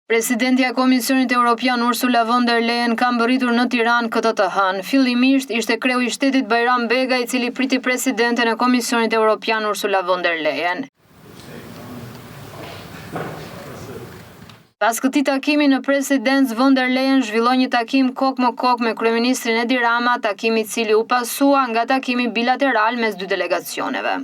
Presidentja e Komisionit Evropian Ursula von der Leyen ka mbërritur në Tiranë këtë të hënë. Fillimisht ishte kreu i shtetit Bajram Bega i cili priti presidenten e Komisionit Evropian Ursula von der Leyen. Pas këtij takimi në presidencë, von der Leyen zhvilloi një takim kokë më kokë me kryeministrin Edi Rama, takimi i cili u pasua nga takimi bilateral mes dy delegacioneve.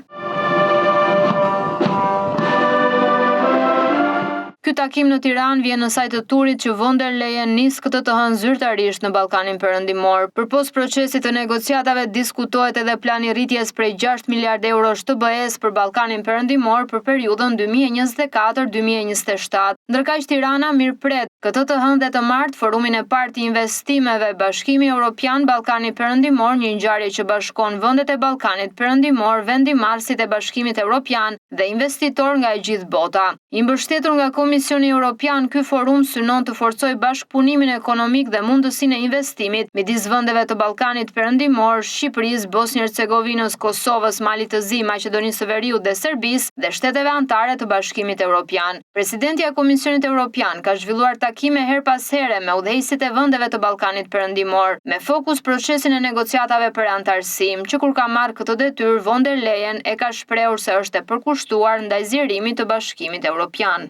Ky takim në Tiranë vjen në saj të turit që von der Leyen nis këtë të hënë zyrtarisht në Ballkanin Perëndimor. Përpos procesit të negociatave diskutohet edhe plani rritjes prej 6 miliardë eurosh të BE-s për Ballkanin Perëndimor për periudhën 2024-2027. Ndërkaq Tirana mirëpret këtë të hënë dhe të martë forumin e parë të investimeve Bashkimi Evropian Ballkani Perëndimor, një ngjarje që bashkon vendet e Ballkanit Perëndimor, vendimarrësit e Bashkimit Evropian dhe investitor nga e gjithë bota. I mbështetur nga Komisioni Evropian, ky forum synon të forcojë bashkëpunimin ekonomik dhe mundësinë e investimit midis vendeve të Ballkanit Perëndimor, Shqipërisë, Bosnjë-Hercegovinës, Kosovës, Malit të Zi, Maqedonisë së Veriut dhe Serbisë dhe shteteve anëtare të Bashkimit Evropian. Presidentja e Komisionit Evropian ka zhvilluar takime her pas here me udhëheqësit e vendeve të Ballkanit Perëndimor, me fokus procesin e negociatave për antarësim, që kur ka marrë këtë detyrë, von der Leyen e ka shprehur se është e përkushtuar ndaj zgjerimit të Bashkimit Evropian.